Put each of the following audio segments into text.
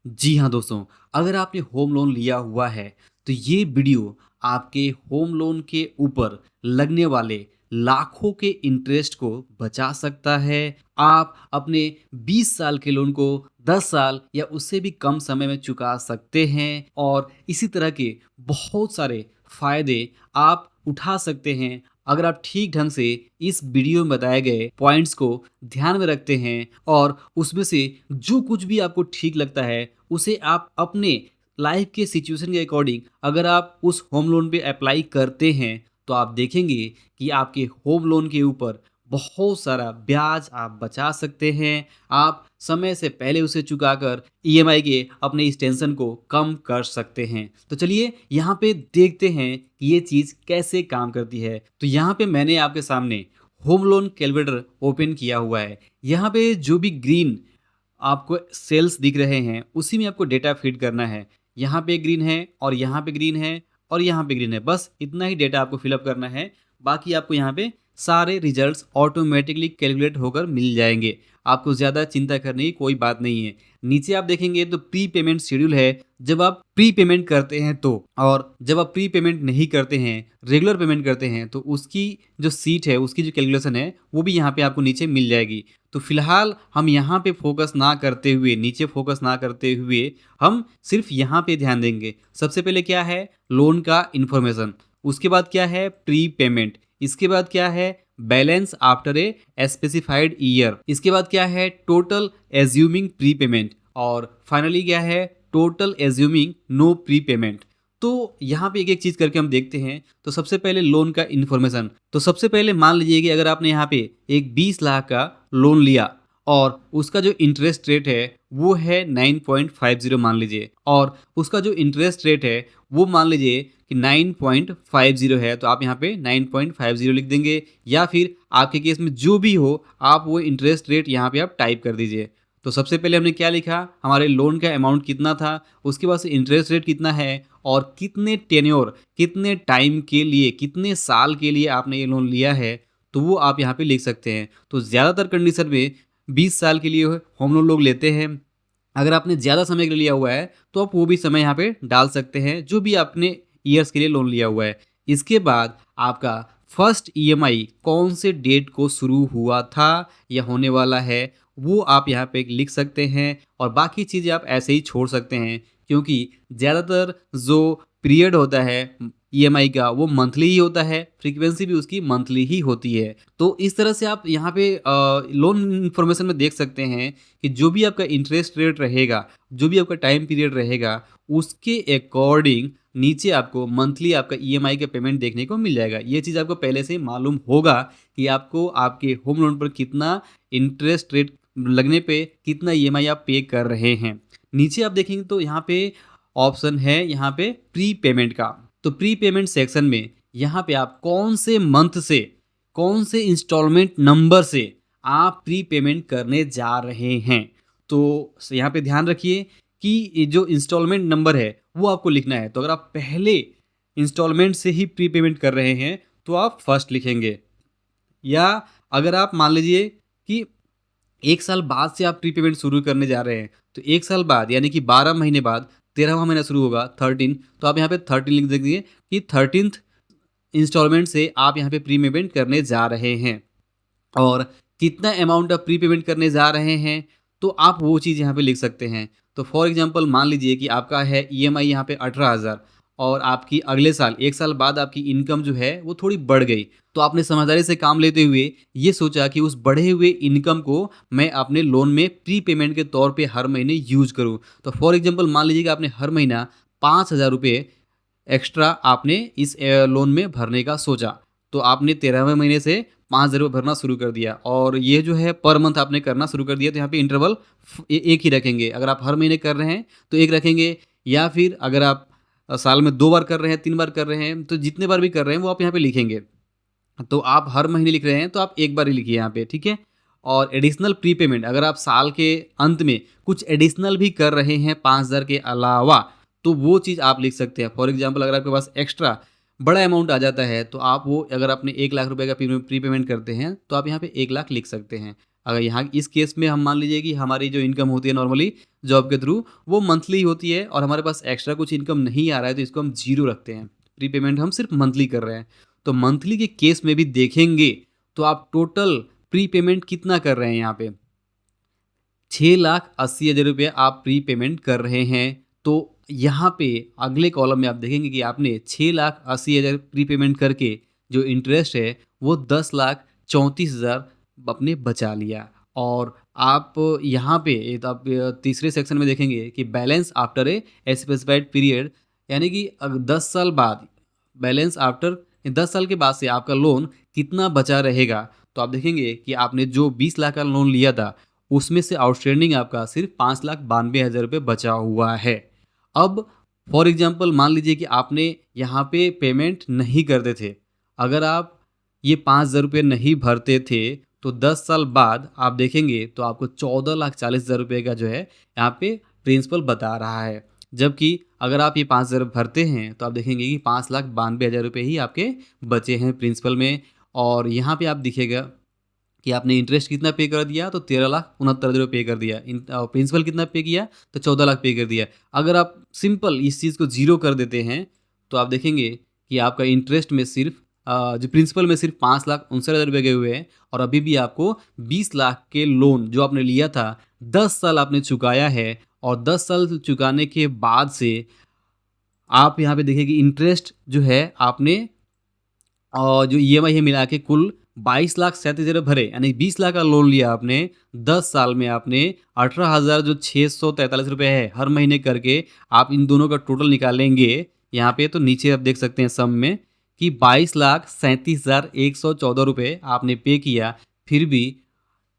जी हाँ दोस्तों, अगर आपने होम लोन लिया हुआ है तो ये वीडियो आपके होम लोन के ऊपर लगने वाले लाखों के इंटरेस्ट को बचा सकता है। आप अपने 20 साल के लोन को 10 साल या उससे भी कम समय में चुका सकते हैं और इसी तरह के बहुत सारे फायदे आप उठा सकते हैं अगर आप ठीक ढंग से इस वीडियो में बताए गए पॉइंट्स को ध्यान में रखते हैं और उसमें से जो कुछ भी आपको ठीक लगता है उसे आप अपने लाइफ के सिचुएशन के अकॉर्डिंग अगर आप उस होम लोन पे अप्लाई करते हैं तो आप देखेंगे कि आपके होम लोन के ऊपर बहुत सारा ब्याज आप बचा सकते हैं। आप समय से पहले उसे चुकाकर ईएमआई के अपने इस टेंशन को कम कर सकते हैं। तो चलिए यहाँ पे देखते हैं कि ये चीज़ कैसे काम करती है। तो यहाँ पे मैंने आपके सामने होम लोन कैलकुलेटर ओपन किया हुआ है। यहाँ पे जो भी ग्रीन आपको सेल्स दिख रहे हैं उसी में आपको डेटा फीड करना है। यहाँ पे ग्रीन है और यहाँ पे ग्रीन है और यहाँ पे ग्रीन है, बस इतना ही डेटा आपको फिलअप करना है। बाकी आपको यहाँ पे सारे रिजल्ट्स ऑटोमेटिकली कैलकुलेट होकर मिल जाएंगे। आपको ज़्यादा चिंता करने की कोई बात नहीं है। नीचे आप देखेंगे तो प्री पेमेंट शेड्यूल है। जब आप प्री पेमेंट करते हैं तो, और जब आप प्री पेमेंट नहीं करते हैं, रेगुलर पेमेंट करते हैं, तो उसकी जो सीट है, उसकी जो कैलकुलेशन है वो भी यहाँ पे आपको नीचे मिल जाएगी। तो फिलहाल हम यहाँ पे फोकस ना करते हुए, नीचे फोकस ना करते हुए हम सिर्फ यहाँ पे ध्यान देंगे। सबसे पहले क्या है, लोन का इंफॉर्मेशन। उसके बाद क्या है, प्री पेमेंट। इसके बाद क्या है, balance after a specified year. इसके बाद क्या है, टोटल एज्यूमिंग प्री पेमेंट। और फाइनली क्या है, total assuming no prepayment. तो यहाँ पे एक एक चीज़ करके हम देखते हैं। तो सबसे पहले लोन का इन्फॉर्मेशन। तो सबसे पहले मान लीजिए कि अगर आपने यहाँ पे एक 20 लाख का लोन लिया और उसका जो इंटरेस्ट रेट है वो है 9.50 मान लीजिए, और उसका जो इंटरेस्ट रेट है वो मान लीजिए कि 9.50 है, तो आप यहाँ पे 9.50 लिख देंगे, या फिर आपके केस में जो भी हो आप वो इंटरेस्ट रेट यहाँ पे आप टाइप कर दीजिए। तो सबसे पहले हमने क्या लिखा, हमारे लोन का अमाउंट कितना था, उसके बाद से इंटरेस्ट रेट कितना है और कितने टेन्योर, कितने टाइम के लिए, कितने साल के लिए आपने ये लोन लिया है, तो वो आप यहाँ पे लिख सकते हैं। तो ज़्यादातर कंडीशन में 20 साल के लिए होम लोन लोग लेते हैं। अगर आपने ज़्यादा समय के लिए लिया हुआ है तो आप वो भी समय यहाँ पे डाल सकते हैं जो भी आपने ईयर्स के लिए लोन लिया हुआ है। इसके बाद आपका फर्स्ट ईएमआई कौन से डेट को शुरू हुआ था या होने वाला है वो आप यहाँ पे लिख सकते हैं, और बाकी चीज़ें आप ऐसे ही छोड़ सकते हैं, क्योंकि ज़्यादातर जो पीरियड होता है ईएमआई का वो मंथली ही होता है, फ्रीक्वेंसी भी उसकी मंथली ही होती है। तो इस तरह से आप यहाँ पे लोन इन्फॉर्मेशन में देख सकते हैं कि जो भी आपका इंटरेस्ट रेट रहेगा, जो भी आपका टाइम पीरियड रहेगा, उसके अकॉर्डिंग नीचे आपको मंथली आपका ईएमआई का पेमेंट देखने को मिल जाएगा। ये चीज़ आपको पहले से मालूम होगा कि आपको आपके होम लोन पर कितना इंटरेस्ट रेट लगने पे कितना ईएमआई आप पे कर रहे हैं। नीचे आप देखेंगे तो यहाँ पे ऑप्शन है यहाँ पे प्री पेमेंट का। तो प्री पेमेंट सेक्शन में यहाँ पे आप कौन से मंथ से, कौन से इंस्टॉलमेंट नंबर से आप प्री पेमेंट करने जा रहे हैं। तो यहाँ पे ध्यान रखिए कि ये जो इंस्टॉलमेंट नंबर है वो आपको लिखना है। तो अगर आप पहले इंस्टॉलमेंट से ही प्री पेमेंट कर रहे हैं तो आप फर्स्ट लिखेंगे, या अगर आप मान लीजिए कि 1 साल बाद से आप प्री पेमेंट शुरू करने जा रहे हैं तो 1 साल बाद यानी कि 12 महीने बाद 13वां महीना शुरू होगा 13, तो आप यहाँ पे 13 लिख देंगे कि 13th इंस्टॉलमेंट से आप यहाँ पे प्री पेमेंट करने जा रहे हैं। और कितना अमाउंट आप प्री पेमेंट करने जा रहे हैं तो आप वो चीज़ यहाँ पे लिख सकते हैं। तो फॉर एग्जांपल मान लीजिए कि आपका है ईएमआई यहाँ पे 18,000, और आपकी अगले साल 1 साल बाद आपकी इनकम जो है वो थोड़ी बढ़ गई, तो आपने समझदारी से काम लेते हुए ये सोचा कि उस बढ़े हुए इनकम को मैं अपने लोन में प्री पेमेंट के तौर पे हर महीने यूज करूँ। तो फॉर एग्जांपल मान लीजिए कि आपने हर महीना 5,000 रुपये एक्स्ट्रा आपने इस लोन में भरने का सोचा, तो आपने 13वें महीने से 5,000 रुपये भरना शुरू कर दिया, और ये जो है पर मंथ आपने करना शुरू कर दिया। तो यहाँ पे इंटरवल एक ही रखेंगे। अगर आप हर महीने कर रहे हैं तो एक रखेंगे, या फिर अगर आप साल में 2 बार कर रहे हैं, 3 बार कर रहे हैं, तो जितने बार भी कर रहे हैं वो आप यहाँ पे लिखेंगे। तो आप हर महीने लिख रहे हैं तो आप एक बार ही लिखिए यहाँ पे, ठीक है। और एडिशनल प्री पेमेंट, अगर आप साल के अंत में कुछ एडिशनल भी कर रहे हैं 5,000 के अलावा, तो वो चीज़ आप लिख सकते हैं। फॉर एग्जांपल अगर आपके पास एक्स्ट्रा बड़ा अमाउंट आ जाता है तो आप वो, अगर आपने 1 लाख रुपए का प्री पेमेंट करते हैं तो आप यहाँ पे 1 लाख लिख सकते हैं। अगर यहाँ इस केस में हम मान लीजिए कि हमारी जो इनकम होती है नॉर्मली जॉब के थ्रू वो मंथली होती है और हमारे पास एक्स्ट्रा कुछ इनकम नहीं आ रहा है, तो इसको हम जीरो रखते हैं। प्रीपेमेंट हम सिर्फ मंथली कर रहे हैं। तो मंथली के केस में भी देखेंगे तो आप टोटल प्रीपेमेंट कितना कर रहे हैं, यहाँ पे 6,80,000 रुपये आप प्री पेमेंट कर रहे हैं। तो यहाँ पे अगले कॉलम में आप देखेंगे कि आपने 6,80,000 प्री पेमेंट करके जो इंटरेस्ट है वो 10,34,000 अपने बचा लिया। और आप यहाँ पे तो आप तीसरे सेक्शन में देखेंगे कि balance after a specified period, यानी कि 10 साल बाद बैलेंस आफ्टर 10 साल के बाद से आपका लोन कितना बचा रहेगा। तो आप देखेंगे कि आपने जो 20 लाख का लोन लिया था उसमें से आउटस्टैंडिंग आपका सिर्फ 5,92,000 रुपये बचा हुआ है। अब फॉर एग्जांपल मान लीजिए कि आपने यहाँ पे पेमेंट नहीं करते थे, अगर आप ये 5,000 रुपये नहीं भरते थे तो 10 साल बाद आप देखेंगे तो आपको 14,40,000 रुपये का जो है यहाँ पे प्रिंसिपल बता रहा है। जबकि अगर आप ये 5,000 भरते हैं तो आप देखेंगे कि 5,92,000 रुपये ही आपके बचे हैं प्रिंसिपल में। और यहाँ पे आप दिखेगा कि आपने इंटरेस्ट कितना पे कर दिया, तो 13,69,000 पे कर दिया। प्रिंसिपल कितना पे किया, तो 14 लाख पे कर दिया। अगर आप सिंपल इस चीज़ को जीरो कर देते हैं तो आप देखेंगे कि आपका इंटरेस्ट में सिर्फ जो प्रिंसिपल में सिर्फ 5,69,000 रुपये गए हुए हैं और अभी भी आपको 20 लाख के लोन जो आपने लिया था 10 साल आपने चुकाया है। और 10 साल चुकाने के बाद से आप यहाँ पे देखिए कि इंटरेस्ट जो है आपने और जो ईएमआई है मिला के कुल 22,37,000 भरे, यानी 20 लाख का लोन लिया आपने। 10 साल में आपने 18,643 रुपये है हर महीने करके आप इन दोनों का टोटल निकालेंगे यहाँ पे, तो नीचे आप देख सकते हैं सम में कि 22,37,114 रुपये आपने पे किया। फिर भी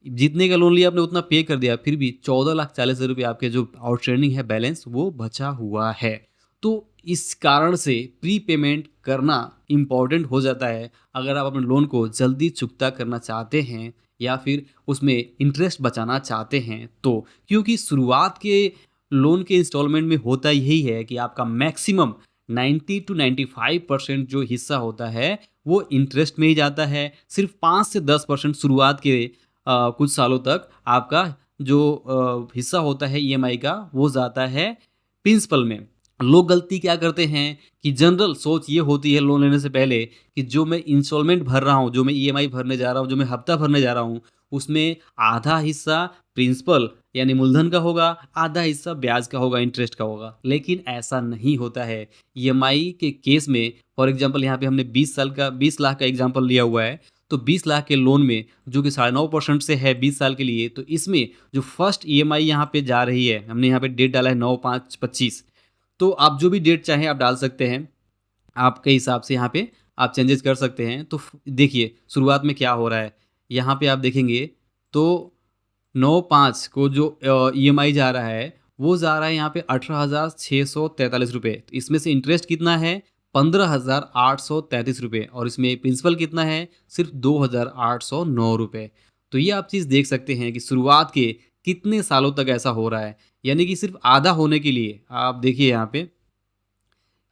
जितने का लोन लिया आपने उतना पे कर दिया, फिर भी 14,40,000 रुपये आपके जो आउटस्टैंडिंग है बैलेंस वो बचा हुआ है। तो इस कारण से प्री पेमेंट करना इम्पॉर्टेंट हो जाता है अगर आप अपने लोन को जल्दी चुकता करना चाहते हैं या फिर उसमें इंटरेस्ट बचाना चाहते हैं। तो क्योंकि शुरुआत के लोन के इंस्टॉलमेंट में होता यही है कि आपका मैक्सिमम 90 to 95% जो हिस्सा होता है वो इंटरेस्ट में ही जाता है। सिर्फ 5 से 10% शुरुआत के कुछ सालों तक आपका जो हिस्सा होता है ईएमआई का वो जाता है प्रिंसिपल में। लोग गलती क्या करते हैं कि जनरल सोच ये होती है लोन लेने से पहले कि जो मैं इंस्टॉलमेंट भर रहा हूँ, जो मैं ईएमआई भरने जा रहा हूँ, जो मैं हफ्ता भरने जा रहा हूँ, उसमें आधा हिस्सा प्रिंसिपल यानी मूलधन का होगा, आधा हिस्सा ब्याज का होगा, इंटरेस्ट का होगा। लेकिन ऐसा नहीं होता है। ईएमआई के केस में फॉर एग्जांपल यहाँ पे हमने 20 लाख का एग्जांपल लिया हुआ है। तो 20 लाख के लोन में जो कि 9.5% से है 20 साल के लिए, तो इसमें जो फर्स्ट ईएमआई यहाँ पे जा रही है, हमने यहाँ पे डेट डाला है 9/5/25। तो आप जो भी डेट चाहें आप डाल सकते हैं, आपके हिसाब से यहाँ पे आप चेंजेस कर सकते हैं। तो देखिए शुरुआत में क्या हो रहा है, यहाँ पे आप देखेंगे तो 9/5 को जो ईएमआई जा रहा है वो जा रहा है यहाँ पे 18,643 रुपये। तो इसमें से इंटरेस्ट कितना है 15,833 रुपये और इसमें प्रिंसिपल कितना है सिर्फ 2,809 रुपये। तो ये आप चीज़ देख सकते हैं कि शुरुआत के कितने सालों तक ऐसा हो रहा है, यानी कि सिर्फ आधा होने के लिए आप देखिए यहाँ पे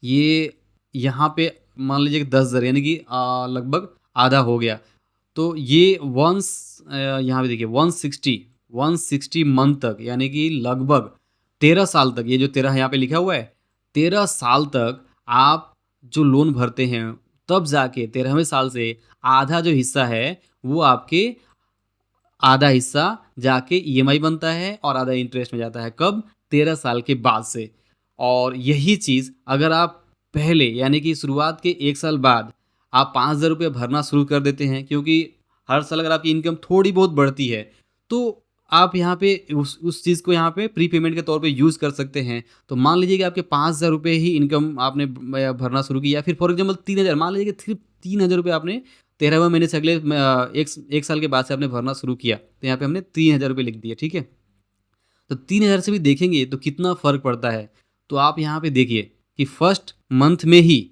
ये यहाँ पे मान लीजिए कि 10,000 यानी कि लगभग आधा हो गया। तो ये यहाँ पे देखिए 160 मंथ तक, यानी कि लगभग 13 साल तक, ये जो 13 यहाँ पे लिखा हुआ है 13 साल तक आप जो लोन भरते हैं तब जाके 13वें साल से आधा जो हिस्सा है वो आपके आधा हिस्सा जाके ईएमआई बनता है और आधा इंटरेस्ट में जाता है। कब 13 साल के बाद से। और यही चीज़ अगर आप पहले यानी कि शुरुआत के 1 साल बाद आप 5,000 रुपये भरना शुरू कर देते हैं, क्योंकि हर साल अगर आपकी इनकम थोड़ी बहुत बढ़ती है तो आप यहाँ पे उस चीज़ को यहाँ पे प्री पेमेंट के तौर पे यूज़ कर सकते हैं। तो मान लीजिए कि आपके 5,000 रुपये ही इनकम आपने भरना शुरू किया, फिर फॉर एग्जाम्पल 3,000, मान लीजिए कि सिर्फ 3,000 रुपये आपने 13वें महीने से अगले एक साल के बाद से आपने भरना शुरू किया, तो यहाँ पे हमने 3,000 रुपये लिख दिए, ठीक है। तो 3,000 से भी देखेंगे तो कितना फ़र्क पड़ता है। तो आप यहाँ पे देखिए कि फर्स्ट मंथ नहीं,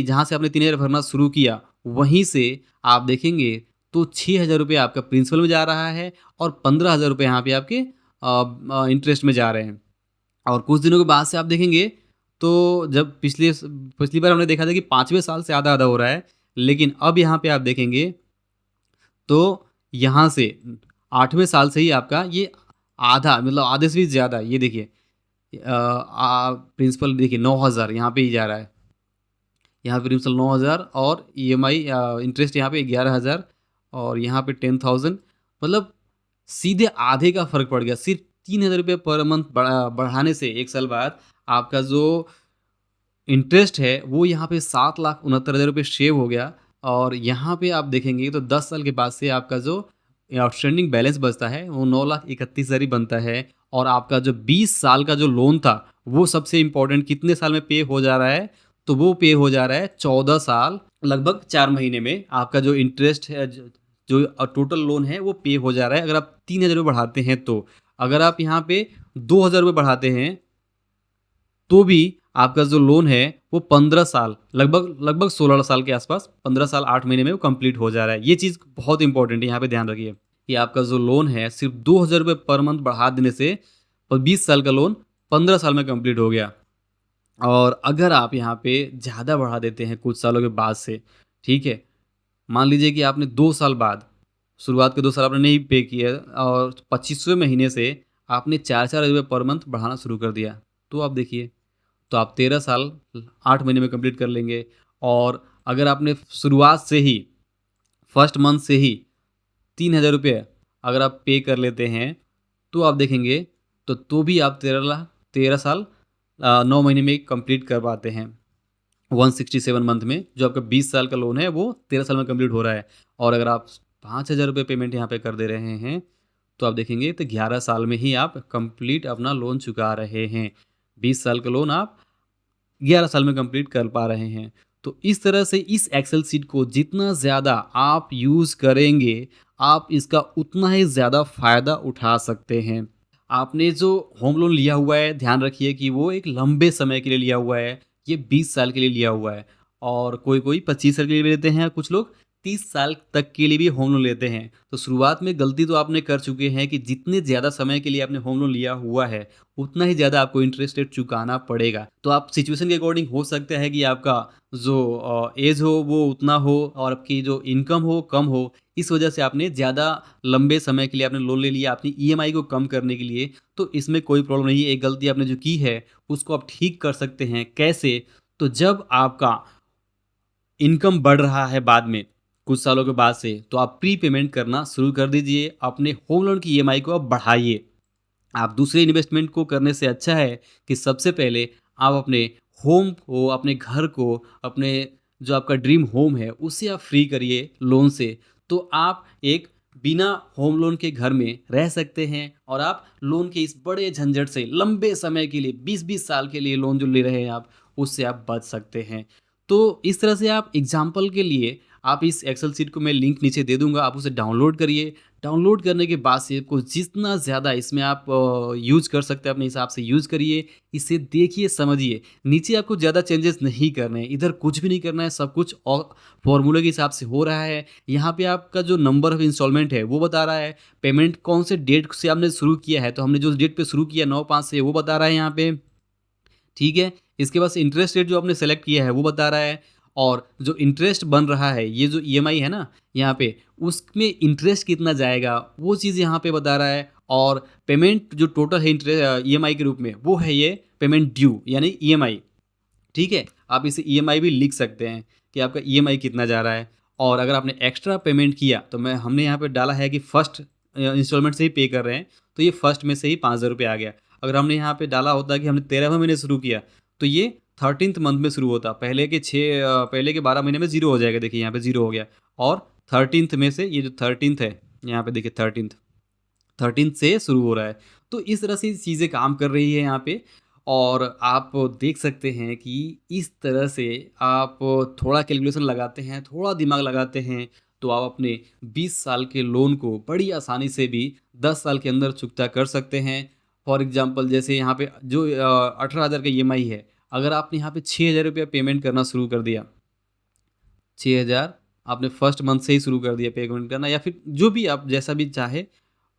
जहाँ से आपने 3,000 भरना शुरू किया वहीं से आप देखेंगे तो 6,000 रुपये आपका प्रिंसिपल में जा रहा है और 15,000 रुपये यहाँ पे आपके इंटरेस्ट में जा रहे हैं। और कुछ दिनों के बाद से आप देखेंगे तो जब पिछली बार हमने देखा था कि 5वें साल से आधा आधा हो रहा है, लेकिन अब यहाँ पे आप देखेंगे तो यहाँ से 8वें साल से ही आपका ये आधा मतलब आधे से भी ज़्यादा, ये देखिए प्रिंसिपल देखिए 9,000 यहाँ पे ही जा रहा है। यहाँ पे प्रिंसिपल 9,000 और ईएमआई इंटरेस्ट यहाँ पे 11,000 और यहाँ पे 10,000, मतलब सीधे आधे का फ़र्क पड़ गया। सिर्फ 3,000 रुपये पर मंथ बढ़ाने से 1 साल बाद आपका जो इंटरेस्ट है वो यहाँ पे 7,69,000 रुपये शेव हो गया। और यहाँ पे आप देखेंगे तो 10 साल के बाद से आपका जो आउटस्टैंडिंग बैलेंस बचता है वो 9,31,000 ही बनता है। और आपका जो 20 साल का जो लोन था वो सबसे इम्पोर्टेंट कितने साल में पे हो जा रहा है, तो वो पे हो जा रहा है 14 साल लगभग 4 महीने में। आपका जो इंटरेस्ट है जो टोटल लोन है वो पे हो जा रहा है अगर आप 3,000 रुपये बढ़ाते हैं तो। अगर आप यहाँ पे 2,000 रुपये बढ़ाते हैं तो भी आपका जो लोन है वो 15 साल लगभग 16 साल के आसपास 15 साल 8 महीने में वो कंप्लीट हो जा रहा है। ये चीज़ बहुत इंपॉर्टेंट है, यहाँ पे ध्यान रखिए कि आपका जो लोन है सिर्फ 2,000 रुपये पर मंथ बढ़ा देने से और 20 साल का लोन 15 साल में कंप्लीट हो गया। और अगर आप यहाँ पे ज़्यादा बढ़ा देते हैं कुछ सालों के बाद से, ठीक है, मान लीजिए कि आपने 2 साल बाद, शुरुआत के 2 साल आपने नहीं पे किया और 25वें महीने से आपने 4-4 रुपये पर मंथ बढ़ाना शुरू कर दिया, तो आप देखिए तो आप 13 साल 8 महीने में कंप्लीट कर लेंगे। और अगर आपने शुरुआत से ही फर्स्ट मंथ से ही 3,000 रुपये अगर आप पे कर लेते हैं तो आप देखेंगे तो भी आप 13 साल 9 महीने में कंप्लीट कर पाते हैं। 167 मंथ में जो आपका 20 साल का लोन है वो 13 साल में कंप्लीट हो रहा है। और अगर आप 5,000 रुपये पेमेंट यहाँ पे कर दे रहे हैं तो आप देखेंगे तो 11 साल में ही आप कंप्लीट अपना लोन चुका रहे हैं। 20 साल का लोन आप 11 साल में कंप्लीट कर पा रहे हैं। तो इस तरह से इस एक्सेल शीट को जितना ज़्यादा आप यूज़ करेंगे, आप इसका उतना ही ज़्यादा फ़ायदा उठा सकते हैं। आपने जो होम लोन लिया हुआ है, ध्यान रखिए कि वो एक लंबे समय के लिए लिया हुआ है। ये 20 साल के लिए लिया हुआ है और कोई-कोई 25 साल के लिए भी लेते हैं, कुछ लोग 30 साल तक के लिए भी होम लोन लेते हैं। तो शुरुआत में गलती तो आपने कर चुके हैं कि जितने ज़्यादा समय के लिए आपने होम लोन लिया हुआ है, उतना ही ज़्यादा आपको इंटरेस्ट रेट चुकाना पड़ेगा। तो आप सिचुएशन के अकॉर्डिंग हो सकता है कि आपका जो एज हो वो उतना हो और आपकी जो इनकम हो कम हो, इस वजह से आपने ज़्यादा लंबे समय के लिए आपने लोन ले लिया अपनी ईएमआई को कम करने के लिए। तो इसमें कोई प्रॉब्लम नहीं है, एक गलती आपने जो की है उसको आप ठीक कर सकते हैं। कैसे? तो जब आपका इनकम बढ़ रहा है बाद में, कुछ सालों के बाद से, तो आप प्री पेमेंट करना शुरू कर दीजिए। अपने होम लोन की ईएमआई को आप बढ़ाइए। आप दूसरे इन्वेस्टमेंट को करने से अच्छा है कि सबसे पहले आप अपने होम को, अपने घर को, अपने जो आपका ड्रीम होम है उसे आप फ्री करिए लोन से। तो आप एक बिना होम लोन के घर में रह सकते हैं और आप लोन के इस बड़े झंझट से लंबे समय के लिए 20-20 साल के लिए लोन जो ले रहे हैं आप, उससे आप बच सकते हैं। तो इस तरह से आप एग्जाम्पल के लिए आप इस एक्सेल शीट को मैं लिंक नीचे दे दूंगा, आप उसे डाउनलोड करिए। डाउनलोड करने के बाद से आपको जितना ज़्यादा इसमें आप यूज़ कर सकते हैं अपने हिसाब से यूज़ करिए। इसे देखिए, समझिए। नीचे आपको ज़्यादा चेंजेस नहीं करने हैं, इधर कुछ भी नहीं करना है, सब कुछ और फॉर्मूले के हिसाब से हो रहा है। यहाँ पे आपका जो नंबर ऑफ इंस्टॉलमेंट है वो बता रहा है, पेमेंट कौन से डेट से आपने शुरू किया है, तो हमने जो डेट पे शुरू किया 9/5 से वो बता रहा है यहाँ पे, ठीक है। इसके बाद से इंटरेस्ट रेट जो आपने सेलेक्ट किया है वो बता रहा है और जो इंटरेस्ट बन रहा है, ये जो ईएमआई है ना यहाँ पे, उसमें इंटरेस्ट कितना जाएगा वो चीज़ यहाँ पे बता रहा है। और पेमेंट जो टोटल है इंटरेस्ट ईएमआई के रूप में, वो है ये पेमेंट ड्यू यानी ईएमआई, ठीक है। आप इसे ईएमआई भी लिख सकते हैं कि आपका ईएमआई कितना जा रहा है। और अगर आपने एक्स्ट्रा पेमेंट किया तो हमने यहाँ पे डाला है कि फर्स्ट इंस्टॉलमेंट से ही पे कर रहे हैं, तो ये फर्स्ट में से ही 5,000 रुपये आ गया। अगर हमने यहाँ पे डाला होता कि हमने 13वें महीने शुरू किया तो ये 13th मंथ में शुरू होता। पहले के 12 महीने में ज़ीरो हो जाएगा, देखिए यहाँ पे ज़ीरो हो गया। और 13th में से ये जो 13th है यहाँ पे देखिए 13th से शुरू हो रहा है। तो इस तरह से चीज़ें काम कर रही है यहाँ पे। और आप देख सकते हैं कि इस तरह से आप थोड़ा कैलकुलेशन लगाते हैं, थोड़ा दिमाग लगाते हैं, तो आप अपने 20 साल के लोन को बड़ी आसानी से भी 10 साल के अंदर चुकता कर सकते हैं। फॉर एग्जांपल जैसे यहाँ पे जो 18,000 का ईएमआई है, अगर आपने यहाँ पे 6,000 रुपया पेमेंट करना शुरू कर दिया, 6,000 आपने फर्स्ट मंथ से ही शुरू कर दिया पेमेंट करना, या फिर जो भी आप जैसा भी चाहे,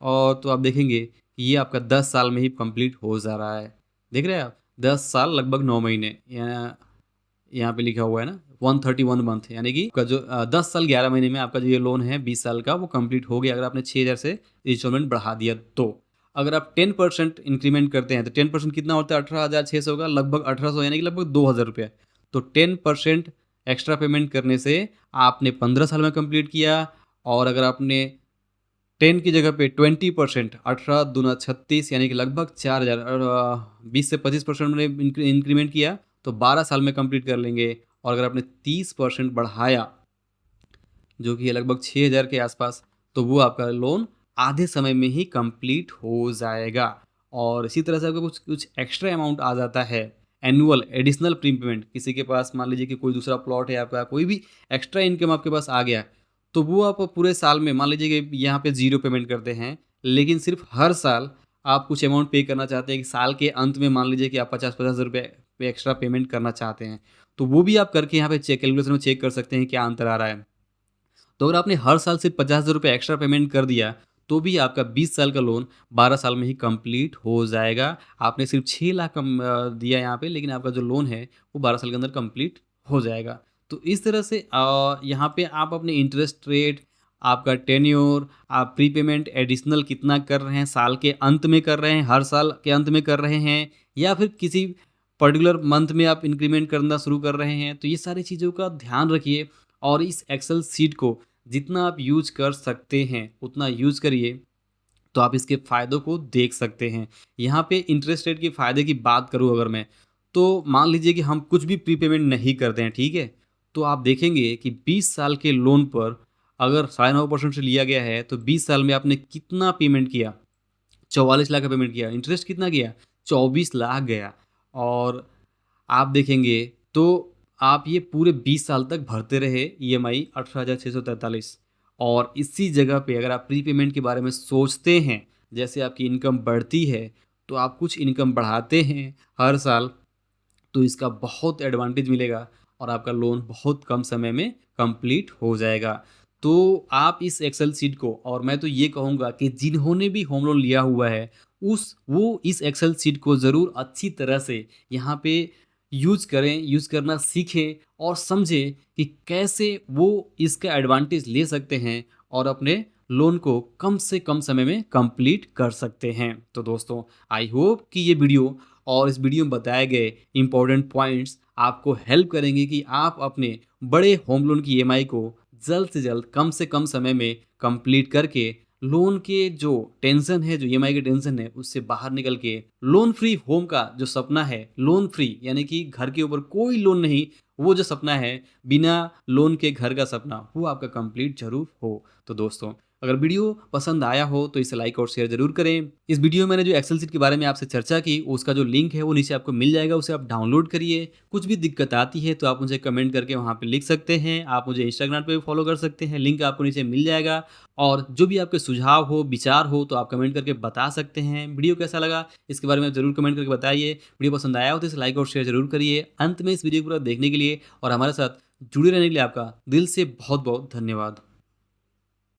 और तो आप देखेंगे कि ये आपका 10 साल में ही कंप्लीट हो जा रहा है। देख रहे हैं आप, 10 साल लगभग 9 महीने यहाँ पे लिखा हुआ है ना, 131 मंथ, यानी कि आपका जो 10 साल 11 महीने में आपका जो ये लोन है 20 साल का वो कंप्लीट हो गया अगर आपने 6,000 से इंस्टॉलमेंट बढ़ा दिया तो। अगर आप 10% इंक्रीमेंट करते हैं तो 10% कितना होता है, 18,600 का, लगभग 1800 यानी कि लगभग 2,000 रुपये। तो 10% एक्स्ट्रा पेमेंट करने से आपने 15 साल में कंप्लीट किया। और अगर आपने 10 की जगह पे 20%, 18 दूना 36 यानी कि लगभग 4,000 और 20 से 25% में इंक्रीमेंट किया तो 12 साल में कंप्लीट कर लेंगे। और अगर आपने 30% बढ़ाया जो कि है लगभग 6,000 के आसपास, तो वो आपका लोन आधे समय में ही कंप्लीट हो जाएगा। और इसी तरह से आपको कुछ कुछ एक्स्ट्रा अमाउंट आ जाता है, एनुअल एडिशनल प्रीपेमेंट। किसी के पास मान लीजिए कि कोई दूसरा प्लॉट है आपका, कोई भी एक्स्ट्रा इनकम आपके पास आ गया, तो वो आप पूरे साल में मान लीजिए कि यहाँ पे 0 पेमेंट करते हैं, लेकिन सिर्फ हर साल आप कुछ अमाउंट पे करना चाहते हैं कि साल के अंत में मान लीजिए कि आप 50-50 रुपये पे एक्स्ट्रा पेमेंट करना चाहते हैं, तो वो भी आप करके यहाँ पे चेक कैलकुलेशन में चेक कर सकते हैं क्या अंतर आ रहा है। तो अगर आपने हर साल सिर्फ 50,000 रुपये एक्स्ट्रा पेमेंट कर दिया तो भी आपका 20 साल का लोन 12 साल में ही कंप्लीट हो जाएगा। आपने सिर्फ 6 लाख दिया यहाँ पे, लेकिन आपका जो लोन है वो 12 साल के अंदर कंप्लीट हो जाएगा। तो इस तरह से यहाँ पे आप अपने इंटरेस्ट रेट, आपका टेन्योर, आप प्रीपेमेंट एडिशनल कितना कर रहे हैं, साल के अंत में कर रहे हैं, हर साल के अंत में कर रहे हैं, या फिर किसी पर्टिकुलर मंथ में आप इंक्रीमेंट करना शुरू कर रहे हैं, तो ये सारी चीज़ों का ध्यान रखिए। और इस एक्सेल सीट को जितना आप यूज कर सकते हैं उतना यूज करिए, तो आप इसके फ़ायदों को देख सकते हैं। यहाँ पे इंटरेस्ट रेट के फ़ायदे की बात करूँ अगर मैं, तो मान लीजिए कि हम कुछ भी प्रीपेमेंट नहीं करते हैं, ठीक है, तो आप देखेंगे कि 20 साल के लोन पर अगर 9.5% से लिया गया है तो 20 साल में आपने कितना पेमेंट किया, 44 लाख का पेमेंट किया, इंटरेस्ट कितना गया, 24 लाख गया। और आप देखेंगे तो आप ये पूरे 20 साल तक भरते रहे ईएमआई 18,643। और इसी जगह पे अगर आप प्रीपेमेंट के बारे में सोचते हैं, जैसे आपकी इनकम बढ़ती है तो आप कुछ इनकम बढ़ाते हैं हर साल, तो इसका बहुत एडवांटेज मिलेगा और आपका लोन बहुत कम समय में कंप्लीट हो जाएगा। तो आप इस एक्सेल सीट को, और मैं तो ये कहूँगा कि जिन्होंने भी होम लोन लिया हुआ है वो इस एक्सेल सीट को ज़रूर अच्छी तरह से यहाँ पे यूज़ करें, यूज़ करना सीखें और समझें कि कैसे वो इसका एडवांटेज ले सकते हैं और अपने लोन को कम से कम समय में कंप्लीट कर सकते हैं। तो दोस्तों, आई होप कि ये वीडियो और इस वीडियो में बताए गए इंपॉर्टेंट पॉइंट्स आपको हेल्प करेंगे कि आप अपने बड़े होम लोन की ईएमआई को जल्द से कम समय में कंप्लीट करके लोन के जो टेंशन है, जो ईएमआई के टेंशन है, उससे बाहर निकल के लोन फ्री होम का जो सपना है, लोन फ्री यानी कि घर के ऊपर कोई लोन नहीं, वो जो सपना है बिना लोन के घर का सपना, वो आपका कंप्लीट जरूर हो। तो दोस्तों, अगर वीडियो पसंद आया हो तो इसे लाइक और शेयर जरूर करें। इस वीडियो में मैंने जो एक्सेल सीट के बारे में आपसे चर्चा की उसका जो लिंक है वो नीचे आपको मिल जाएगा, उसे आप डाउनलोड करिए। कुछ भी दिक्कत आती है तो आप मुझे कमेंट करके वहाँ पे लिख सकते हैं। आप मुझे इंस्टाग्राम पे भी फॉलो कर सकते हैं, लिंक आपको नीचे मिल जाएगा। और जो भी आपके सुझाव हो, विचार हो, तो आप कमेंट करके बता सकते हैं। वीडियो कैसा लगा इसके बारे में ज़रूर कमेंट करके बताइए। वीडियो पसंद आया हो तो इसे लाइक और शेयर जरूर करिए। अंत में इस वीडियो को पूरा देखने के लिए और हमारे साथ जुड़े रहने के लिए आपका दिल से बहुत बहुत धन्यवाद।